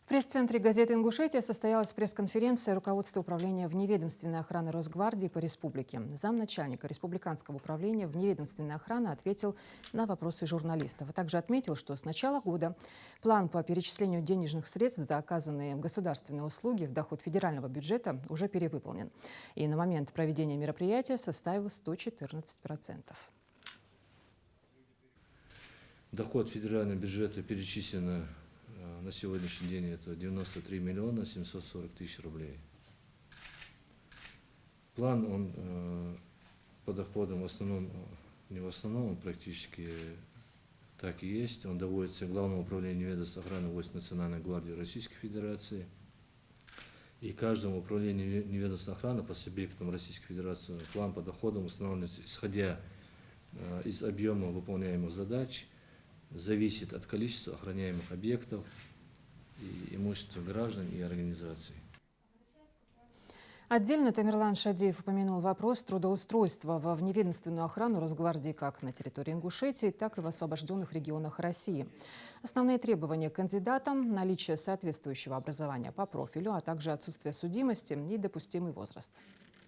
В пресс-центре газеты «Ингушетия» состоялась пресс-конференция руководства управления вневедомственной охраны Росгвардии по республике. Замначальника республиканского управления вневедомственной охраны ответил на вопросы журналистов, а также отметил, что с начала года план по перечислению денежных средств за оказанные государственные услуги в доход федерального бюджета уже перевыполнен. И на момент проведения мероприятия составил 114%. Доход федерального бюджета перечислено на сегодняшний день это 93 миллиона 740 тысяч рублей. План он по доходам в основном, не в основном, он практически так и есть. Он доводится к Главному управлению ведомства охраны войск Национальной гвардии Российской Федерации. И каждому управлению ведомства охраны по субъектам Российской Федерации план по доходам устанавливается, исходя из объема выполняемых задач, зависит от количества охраняемых объектов и имущества граждан и организаций. Отдельно Тамерлан Шадеев упомянул вопрос трудоустройства во вневедомственную охрану Росгвардии как на территории Ингушетии, так и в освобожденных регионах России. Основные требования к кандидатам – наличие соответствующего образования по профилю, а также отсутствие судимости и допустимый возраст.